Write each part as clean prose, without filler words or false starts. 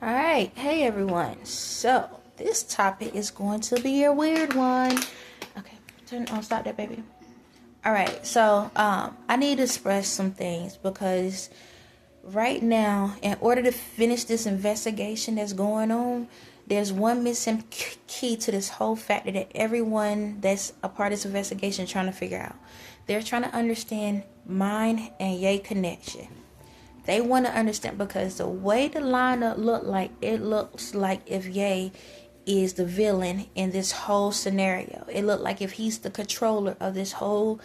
All right, hey everyone. So this topic is going to be a weird one. Okay, stop that, baby. All right, so I need to express some things because right now, in order to finish this investigation that's going on, there's one missing key to this whole factor that everyone that's a part of this investigation is trying to figure out. They're trying to understand mine and Ye connection. They want to understand because the way the lineup looks like if Ye is the villain in this whole scenario. It looked like if he's the controller of this whole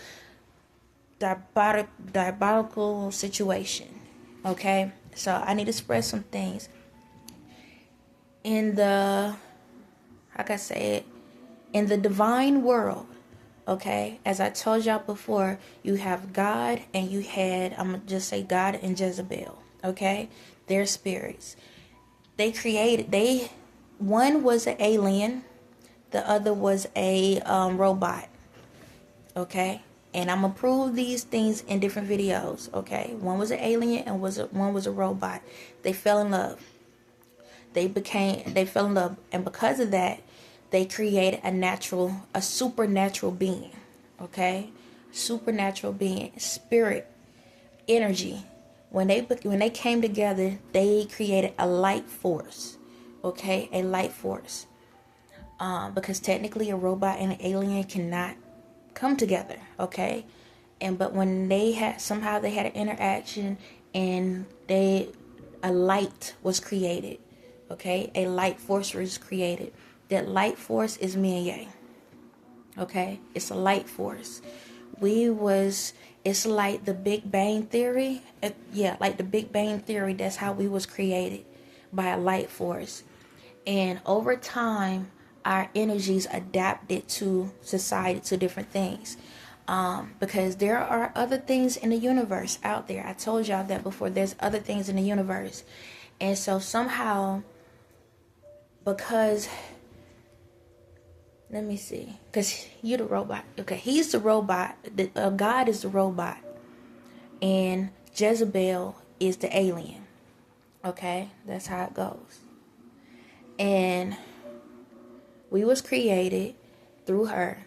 diabolical situation. Okay, so I need to express some things in the, how can I say it, in the divine world. Okay, as I told y'all before, you have God and you had, I'm gonna just say God and Jezebel. Okay, they're spirits. One was an alien, the other was a robot. Okay, and I'm gonna prove these things in different videos. Okay, one was an alien and one was a robot. They fell in love. They fell in love, and because of that, they created a supernatural being. Okay, supernatural being, spirit, energy. When they came together, they created a light force. Okay, a light force. Because technically, a robot and an alien cannot come together. Okay, but when they had an interaction, and a light was created. Okay, a light force was created. That light force is me and Ye. Okay, it's a light force. It's like the Big Bang Theory. Like the Big Bang Theory. That's how we was created, by a light force. And over time, our energies adapted to society, to different things. Because there are other things in the universe out there. I told y'all that before. There's other things in the universe. And so somehow, because, let me see, because you're the robot. Okay, he's the robot. God is the robot. And Jezebel is the alien. Okay, that's how it goes. And we was created through her.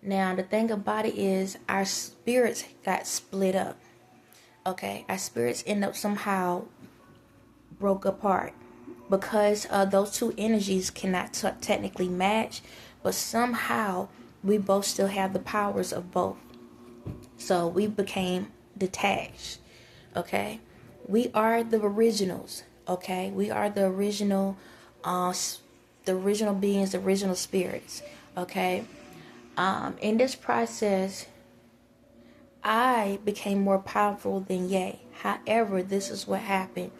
Now, the thing about it is our spirits got split up. Okay, our spirits end up somehow broke apart. Because those two energies cannot technically match, but somehow we both still have the powers of both. So we became detached. Okay, we are the originals. Okay, we are the original beings, the original spirits. Okay, in this process, I became more powerful than Ye. However, this is what happened.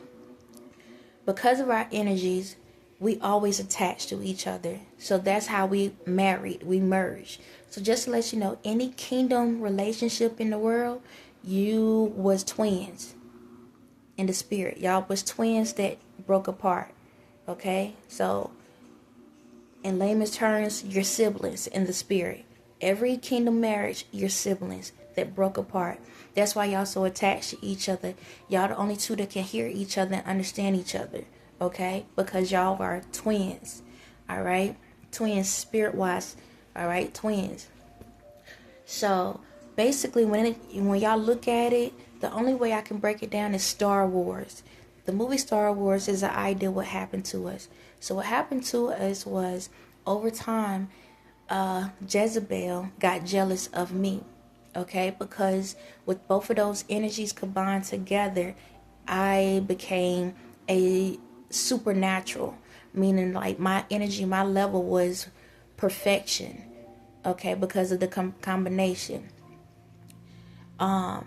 Because of our energies, we always attach to each other. So that's how we married. We merged. So just to let you know, any kingdom relationship in the world, you was twins in the spirit. Y'all was twins that broke apart. Okay? So in layman's terms, you're siblings in the spirit. Every kingdom marriage, you're siblings that broke apart. That's why y'all so attached to each other. Y'all the only two that can hear each other and understand each other. Okay? Because y'all are twins. Alright? Twins spirit-wise. Alright? Twins. So, basically, when y'all look at it, the only way I can break it down is Star Wars. The movie Star Wars is an idea what happened to us. So, what happened to us was, over time, Jezebel got jealous of me. Okay, because with both of those energies combined together, I became a supernatural, meaning like my energy, my level was perfection. Okay, because of the combination. And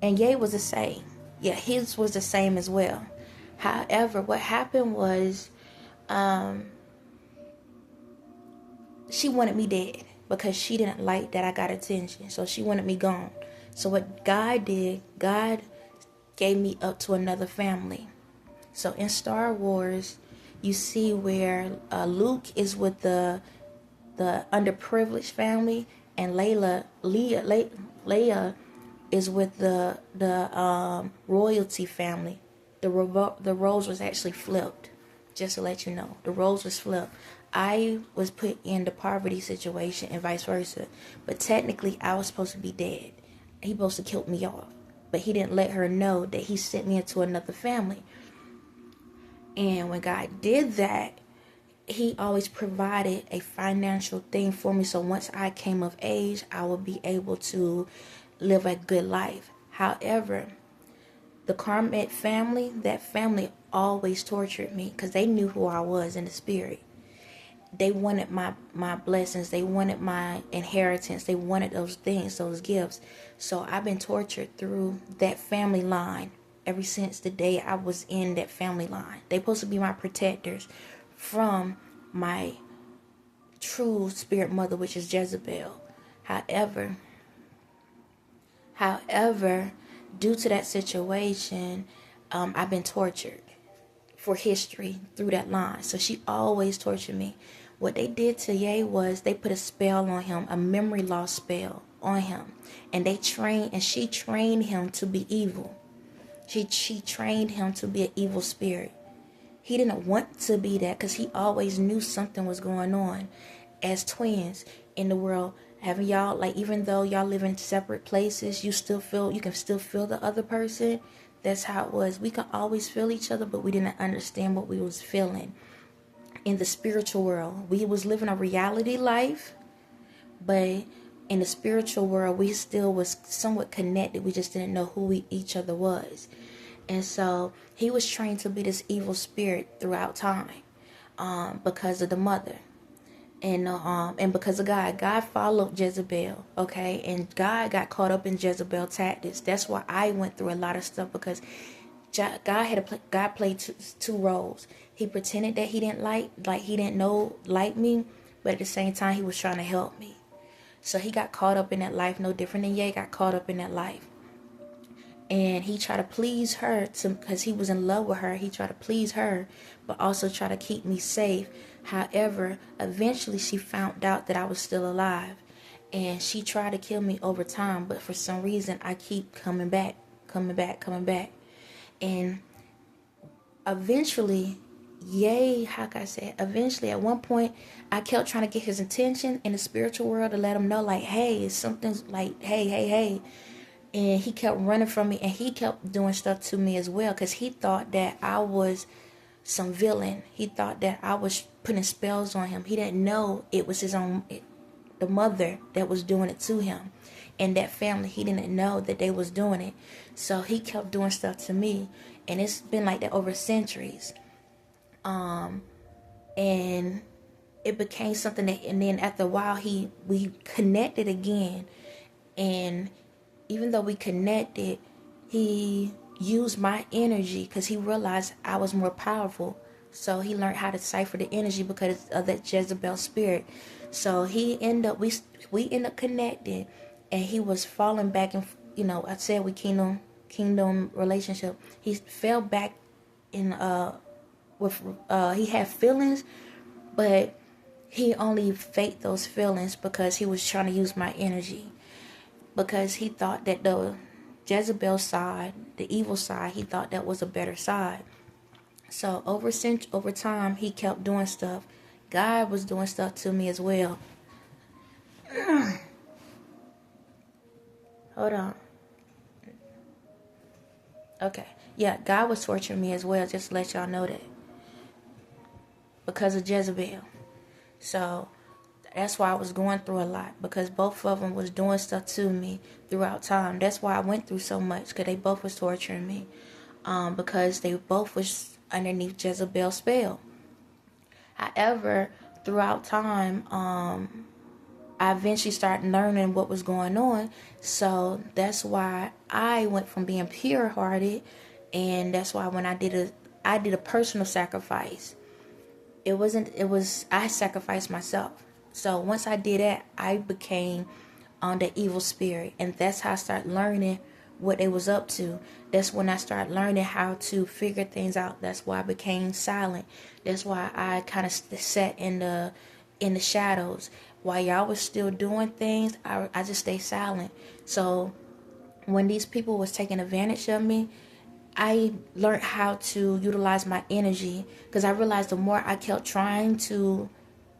Ye was the same. Yeah, his was the same as well. However, what happened was, she wanted me dead. Because she didn't like that I got attention. So she wanted me gone. So what God did, God gave me up to another family. So in Star Wars, you see where Luke is with the underprivileged family, and Leia is with the royalty family. the roles was actually flipped. Just to let you know, the roles was flipped. I was put in the poverty situation and vice versa. But technically, I was supposed to be dead. He supposed to kill me off. But he didn't let her know that he sent me into another family. And when God did that, he always provided a financial thing for me. So once I came of age, I would be able to live a good life. However, the karmic family, that family always tortured me because they knew who I was in the spirit. They wanted my blessings. They wanted my inheritance. They wanted those things, those gifts. So I've been tortured through that family line ever since the day I was in that family line. They're supposed to be my protectors from my true spirit mother, which is Jezebel. However, due to that situation, I've been tortured for history through that line. So she always tortured me. What they did to Ye was they put a spell on him, a memory loss spell on him. And she trained him to be evil. She trained him to be an evil spirit. He didn't want to be that because he always knew something was going on. As twins in the world, having y'all, like, even though y'all live in separate places, you can still feel the other person. That's how it was. We could always feel each other, but we didn't understand what we was feeling. In the spiritual world, we was living a reality life, but in the spiritual world, we still was somewhat connected. We just didn't know who each other was. And so he was trained to be this evil spirit throughout time, because of the mother. And because of God. God followed Jezebel, okay? And God got caught up in Jezebel tactics. That's why I went through a lot of stuff, because God played two roles. He pretended that he didn't like me, but at the same time, he was trying to help me. So he got caught up in that life, no different than Ye got caught up in that life. And he tried to please her because he was in love with her. He tried to please her, but also try to keep me safe. However, eventually she found out that I was still alive. And she tried to kill me over time. But for some reason, I keep coming back. And eventually, eventually at one point, I kept trying to get his attention in the spiritual world to let him know, like, hey, something's like, hey. And he kept running from me, and he kept doing stuff to me as well, because he thought that I was some villain. He thought that I was putting spells on him. He didn't know it was the mother that was doing it to him. And that family, he didn't know that they was doing it. So he kept doing stuff to me, and it's been like that over centuries. And it became something that, and then after a while, we connected again, and even though we connected, he used my energy because he realized I was more powerful. So he learned how to decipher the energy because of that Jezebel spirit. So we ended up connecting, and he was falling back, and I said we kingdom relationship. He fell back in he had feelings, but he only faked those feelings because he was trying to use my energy. Because he thought that the Jezebel side, the evil side, he thought that was a better side. So over time, he kept doing stuff. God was doing stuff to me as well. Hold on. Okay. Yeah, God was torturing me as well, just to let y'all know that. Because of Jezebel. So that's why I was going through a lot, because both of them was doing stuff to me throughout time. That's why I went through so much, because they both was torturing me, because they both was underneath Jezebel's spell. However, throughout time, I eventually started learning what was going on. So that's why I went from being pure-hearted, and that's why when I did a personal sacrifice. I sacrificed myself. So once I did that, I became on the evil spirit. And that's how I started learning what they was up to. That's when I started learning how to figure things out. That's why I became silent. That's why I kind of sat in the shadows. While y'all was still doing things, I just stayed silent. So when these people was taking advantage of me, I learned how to utilize my energy, because I realized the more I kept trying to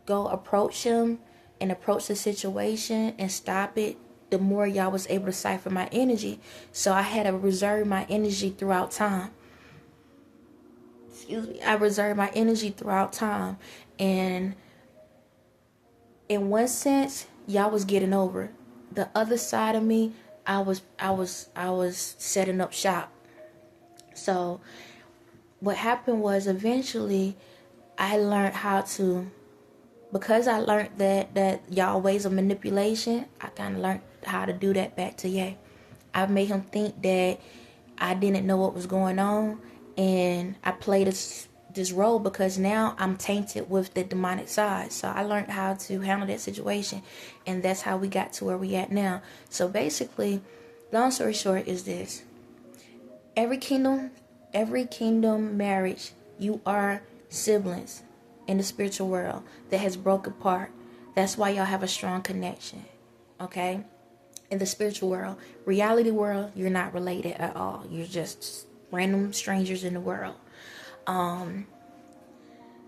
go approach him and approach the situation and stop it, the more y'all was able to cipher my energy. So I had to reserve my energy throughout time. Excuse me. I reserved my energy throughout time. And in one sense, y'all was getting over. The other side of me, I was setting up shop. So what happened was, eventually I learned how to, because I learned that y'all ways of manipulation, I kind of learned how to do that back to Ye. I made him think that I didn't know what was going on, and I played this role because now I'm tainted with the demonic side. So I learned how to handle that situation, and that's how we got to where we at now. So basically, long story short is this: every kingdom marriage, you are siblings in the spiritual world that has broke apart. That's why y'all have a strong connection. Okay? In the spiritual world, reality world, you're not related at all. You're just random strangers in the world.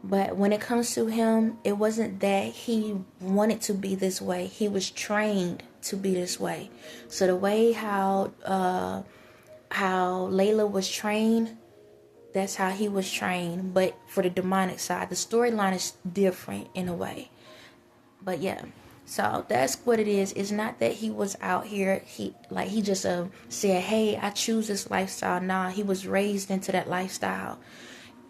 But when it comes to him, it wasn't that he wanted to be this way. He was trained to be this way. So the way how Layla was trained, that's how he was trained. But for the demonic side, the storyline is different in a way. But yeah, so that's what it is. It's not that he was out here, he just said, hey, I choose this lifestyle. Nah, he was raised into that lifestyle.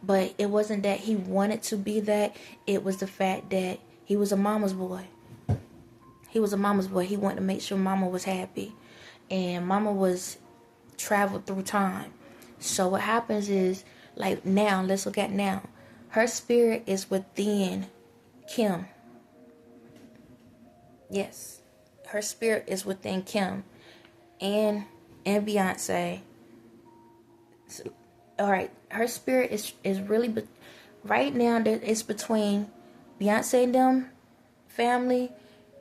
But it wasn't that he wanted to be that. It was the fact that he was a mama's boy. He was a mama's boy. He wanted to make sure mama was happy. And mama was traveled through time. So what happens is, like now, let's look at now. Her spirit is within Kim. Yes. Her spirit is within Kim and Beyonce. So, all right. Her spirit is really, right now, it's between Beyonce and them family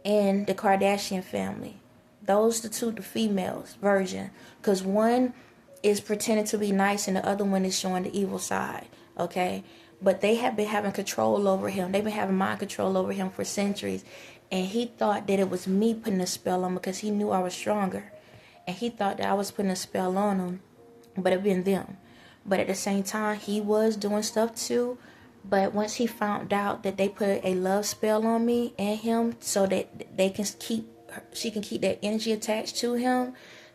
and the Kardashian family. Those the two, the females version. Because one is pretending to be nice and the other one is showing the evil side. Okay? But they have been having control over him. They've been having mind control over him for centuries. And he thought that it was me putting a spell on him because he knew I was stronger. And he thought that I was putting a spell on him. But it been them. But at the same time, he was doing stuff too. But once he found out that they put a love spell on me and him so that she can keep that energy attached to him,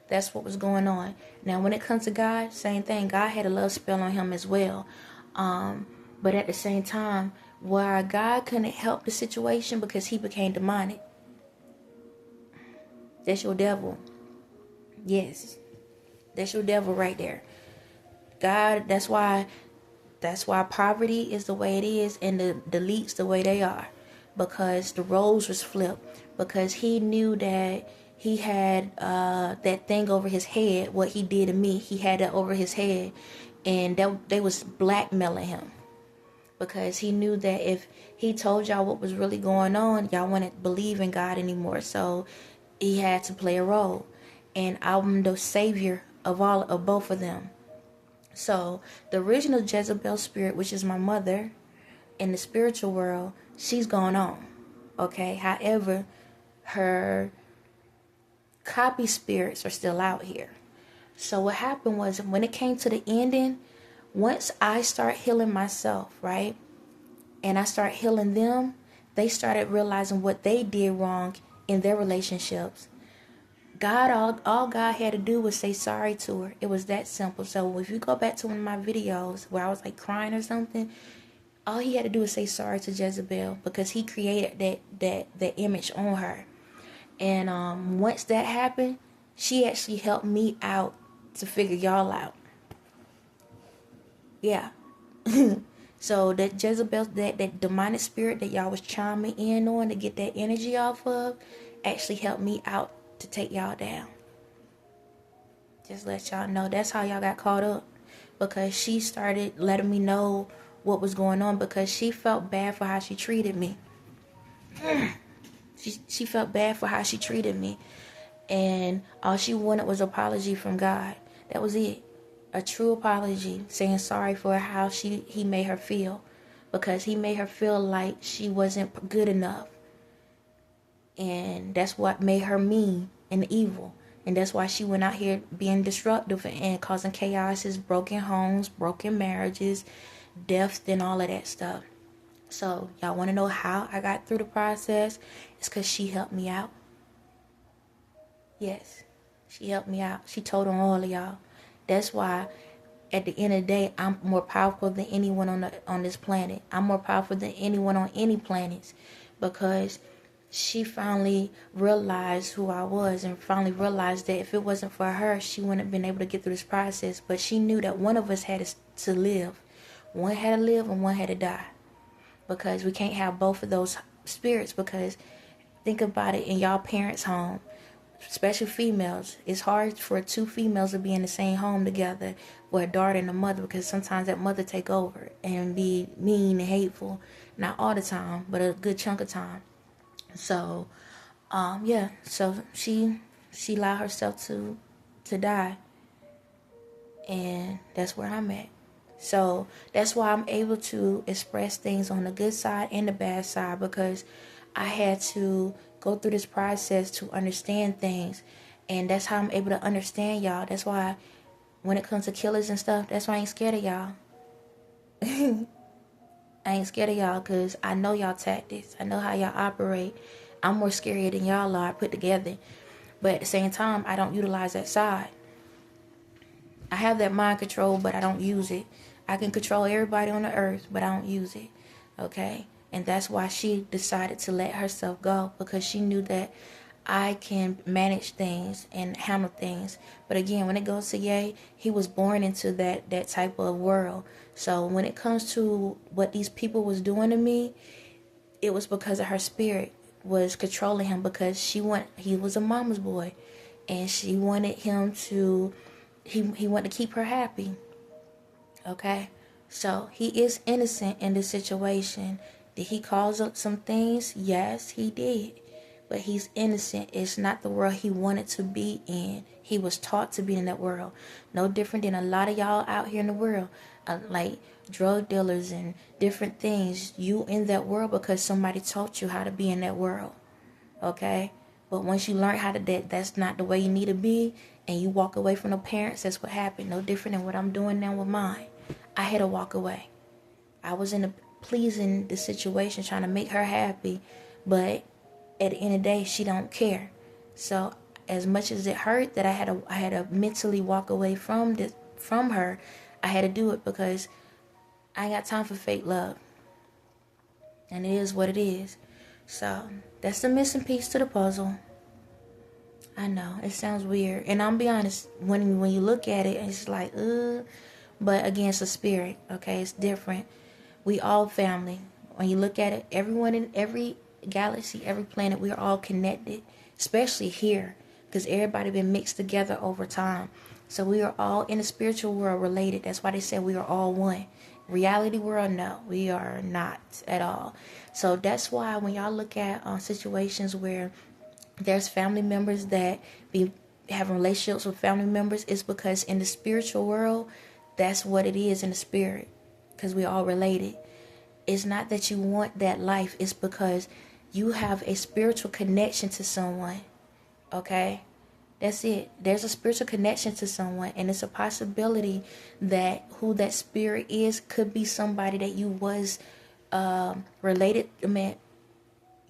that's what was going on. Now, when it comes to God, same thing. God had a love spell on him as well. But at the same time, where God couldn't help the situation because he became demonic. That's your devil. Yes. That's your devil right there. God, that's why poverty is the way it is and the elites the way they are. Because the roles was flipped. Because he knew that he had that thing over his head, what he did to me. He had that over his head. And they was blackmailing him. Because he knew that if he told y'all what was really going on, y'all wouldn't believe in God anymore. So he had to play a role. And I'm the savior of both of them. So the original Jezebel spirit, which is my mother, in the spiritual world, she's gone on. Okay? However, her copy spirits are still out here. So what happened was, when it came to the ending, once I start healing myself, right, and I start healing them, they started realizing what they did wrong in their relationships. God, all God had to do was say sorry to her. It was that simple. So if you go back to one of my videos where I was like crying or something, all he had to do was say sorry to Jezebel, because he created that image on her. And once that happened, she actually helped me out to figure y'all out. Yeah. So that Jezebel, that demonic spirit that y'all was chiming in on to get that energy off of, actually helped me out to take y'all down. Just let y'all know, that's how y'all got caught up. Because she started letting me know what was going on, because she felt bad for how she treated me. She felt bad for how she treated me. And all she wanted was apology from God. That was it. a true apology, saying sorry for how he made her feel, because he made her feel like she wasn't good enough, and that's what made her mean and evil, and that's why she went out here being disruptive and causing chaos, broken homes, broken marriages, death, and all of that stuff. So y'all want to know how I got through the process? It's because she helped me out. Yes, she helped me out. She told on all of y'all. That's why at the end of the day, I'm more powerful than anyone on this planet. I'm more powerful than anyone on any planets, because she finally realized who I was, and finally realized that if it wasn't for her, she wouldn't have been able to get through this process. But she knew that one of us had to live. One had to live and one had to die, because we can't have both of those spirits. Because think about it, in y'all parents' home, especially females, it's hard for two females to be in the same home together with a daughter and a mother, because sometimes that mother take over and be mean and hateful. Not all the time, but a good chunk of time. So so she allowed herself to die, and that's where I'm at. So that's why I'm able to express things on the good side and the bad side, because I had to go through this process to understand things. And that's how I'm able to understand y'all. That's why when it comes to killers and stuff, that's why I ain't scared of y'all. I ain't scared of y'all, because I know y'all tactics. I know how y'all operate. I'm more scarier than y'all are put together. But at the same time, I don't utilize that side. I have that mind control, but I don't use it. I can control everybody on the earth, but I don't use it. Okay? And that's why she decided to let herself go, because she knew that I can manage things and handle things. But again, when it goes to Ye, he was born into that type of world. So when it comes to what these people was doing to me, it was because of her spirit was controlling him, because he was a mama's boy, and she wanted him to, he wanted to keep her happy. Okay? So he is innocent in this situation. Did he cause up some things? Yes, he did. But he's innocent. It's not the world he wanted to be in. He was taught to be in that world. No different than a lot of y'all out here in the world. Like drug dealers and different things. You in that world because somebody taught you how to be in that world. Okay? But once you learn how to that's not the way you need to be, and you walk away from the parents, that's what happened. No different than what I'm doing now with mine. I had to walk away. I was pleasing the situation, trying to make her happy, but at the end of the day, she don't care. So as much as it hurt that I had to mentally walk away from her, I had to do it, because I ain't got time for fake love. And it is what it is. So that's the missing piece to the puzzle. I know it sounds weird, and I'll be honest, when you look at it, it's like but again, it's a spirit. Okay, it's different. We all family. When you look at it, everyone in every galaxy, every planet, we are all connected, especially here, because everybody been mixed together over time. So we are all in the spiritual world related. That's why they said we are all one. Reality world, no, we are not at all. So that's why when y'all look at situations where there's family members that be having relationships with family members, it's because in the spiritual world, that's what it is in the spirit, because we all related. It's not that you want that life. It's because you have a spiritual connection to someone. Okay? That's it. There's a spiritual connection to someone, and it's a possibility that who that spirit is could be somebody that you was related,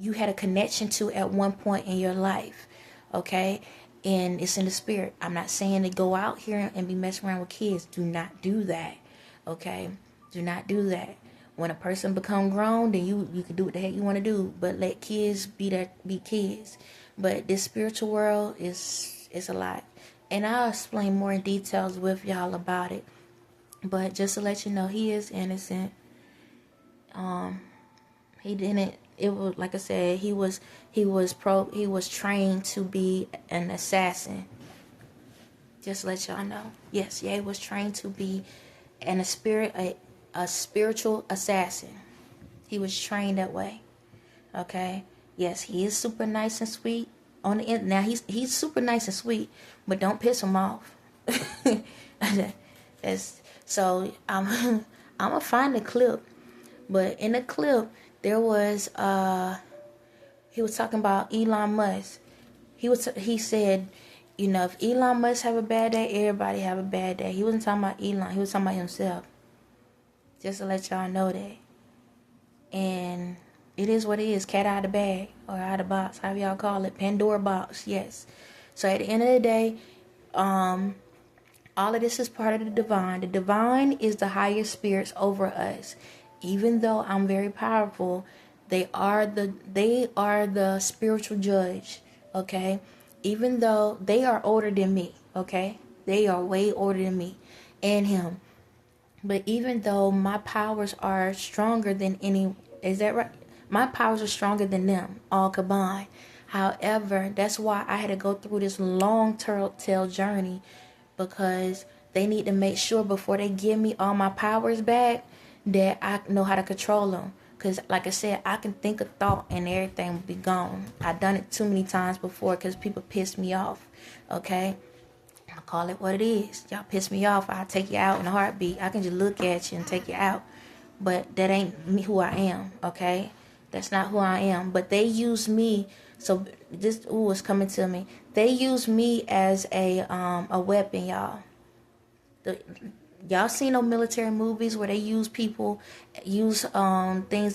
you had a connection to at one point in your life. Okay? And it's in the spirit. I'm not saying to go out here and be messing around with kids. Do not do that. Okay? Do not do that. When a person become grown, then you can do what the heck you want to do, but let kids be kids. But this spiritual world is a lot, and I'll explain more in details with y'all about it. But just to let you know, he is innocent. He didn't. It was like I said. He was trained to be an assassin. Just to let y'all know. Yes, Ye was trained to be a spiritual assassin. He was trained that way. Okay. Yes, he is super nice and sweet on the end. Now he's super nice and sweet, but don't piss him off. So I'm gonna find the clip. But in the clip, there was he was talking about Elon Musk. He said, you know, if Elon Musk have a bad day, everybody have a bad day. He wasn't talking about Elon. He was talking about himself. Just to let y'all know that. And it is what it is. Cat out of the bag or out of the box, however y'all call it. Pandora box, yes. So at the end of the day, all of this is part of the divine. The divine is the higher spirits over us. Even though I'm very powerful, they are the spiritual judge. Okay, even though they are older than me. Okay, they are way older than me and him. But even though my powers are stronger than any, is that right? My powers are stronger than them, all combined. However, that's why I had to go through this long tail journey, because they need to make sure before they give me all my powers back that I know how to control them. Because like I said, I can think a thought and everything will be gone. I've done it too many times before because people pissed me off. Okay? I call it what it is. Y'all piss me off, I'll take you out in a heartbeat. I can just look at you and take you out. But that ain't me, who I am, okay? That's not who I am. But they use me. So this is coming to me. They use me as a weapon, y'all. Y'all seen no military movies where they use things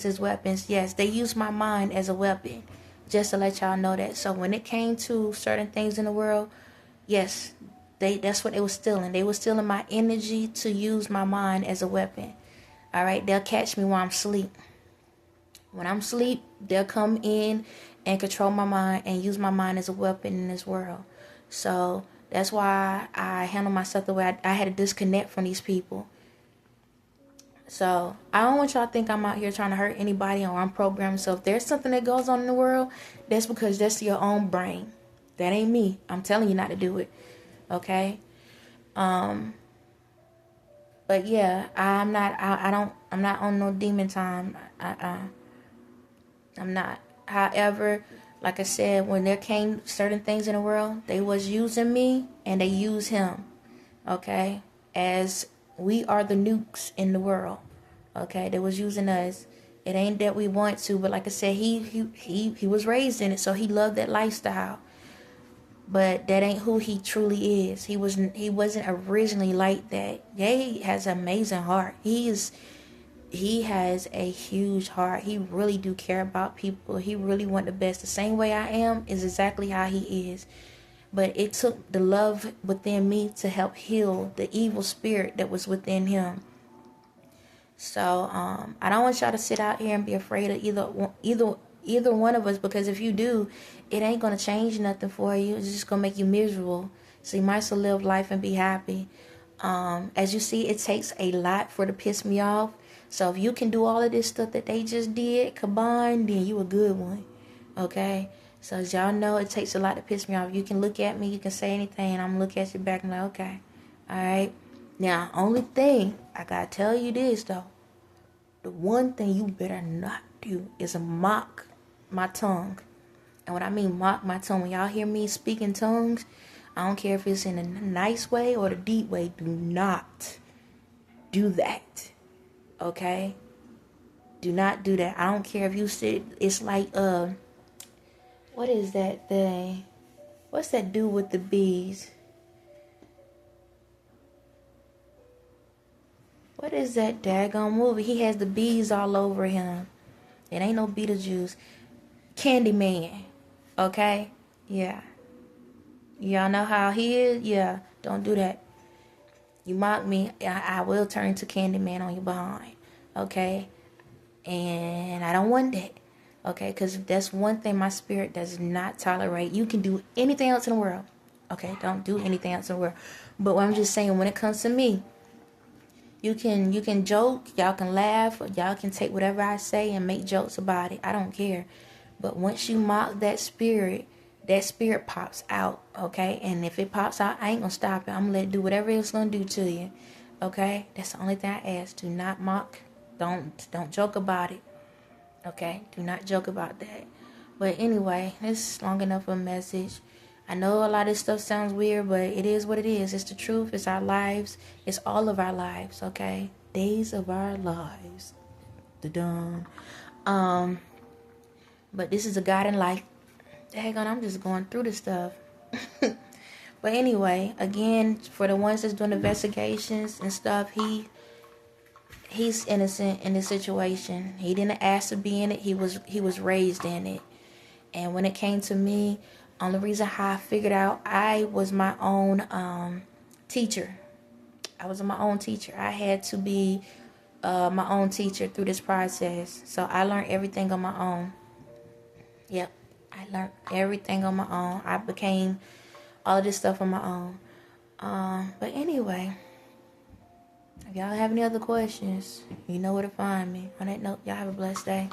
as weapons? Yes, they use my mind as a weapon. Just to let y'all know that. So when it came to certain things in the world, yes, that's what they were stealing. They were stealing my energy to use my mind as a weapon. All right, they'll catch me while I'm asleep. When I'm asleep, they'll come in and control my mind and use my mind as a weapon in this world. So that's why I handle myself the way I had to disconnect from these people. So I don't want y'all to think I'm out here trying to hurt anybody or I'm programmed. So if there's something that goes on in the world, that's because that's your own brain. That ain't me. I'm telling you not to do it. Okay? But yeah, I'm not on no demon time. I'm not. However, like I said, when there came certain things in the world, they was using me and they use him. Okay? As we are the nukes in the world. Okay? They was using us. It ain't that we want to, but like I said, he was raised in it, so he loved that lifestyle. But that ain't who he truly is. He wasn't originally like that. Yeah, he has an amazing heart. He has a huge heart. He really do care about people. He really want the best. The same way I am is exactly how he is. But it took the love within me to help heal the evil spirit that was within him. So I don't want y'all to sit out here and be afraid of either one of us, because if you do, it ain't gonna change nothing for you. It's just gonna make you miserable. So you might as well live life and be happy. As you see, it takes a lot for to piss me off. So if you can do all of this stuff that they just did combined, then you a good one. Okay? So as y'all know, it takes a lot to piss me off. You can look at me, you can say anything, and I'm gonna look at you back and like, okay. Alright? Now, only thing, I gotta tell you this though. The one thing you better not do is mock my tongue. And when I mean mock my tongue, when y'all hear me speak in tongues, I don't care if it's in a nice way or the deep way, do not do that. Okay? Do not do that. I don't care if you sit, it's like, what is that thing? What's that dude with the bees? What is that daggone movie? He has the bees all over him. It ain't no Beetlejuice. Candyman. Okay? Yeah. Y'all know how he is? Yeah. Don't do that. You mock me, I will turn to Candyman on your behind. Okay? And I don't want that. Okay? Because that's one thing my spirit does not tolerate. You can do anything else in the world. Okay? Don't do anything else in the world. But what I'm just saying, when it comes to me, you can joke, y'all can laugh, or y'all can take whatever I say and make jokes about it. I don't care. But once you mock that spirit pops out, okay? And if it pops out, I ain't gonna stop it. I'm gonna let it do whatever it's gonna do to you. Okay? That's the only thing I ask. Do not mock. Don't joke about it. Okay? Do not joke about that. But anyway, this is long enough of a message. I know a lot of this stuff sounds weird, but it is what it is. It's the truth. It's our lives. It's all of our lives, okay? Days of our lives. Da-dum. But this is a guiding light. Dang on, I'm just going through this stuff. But anyway, again, for the ones that's doing investigations and stuff, he's innocent in this situation. He didn't ask to be in it. He was raised in it. And when it came to me, only reason how I figured out, I was my own teacher. I was my own teacher. I had to be my own teacher through this process. So I learned everything on my own. Yep, I learned everything on my own. I became all of this stuff on my own. But anyway, if y'all have any other questions, you know where to find me. On that note, y'all have a blessed day.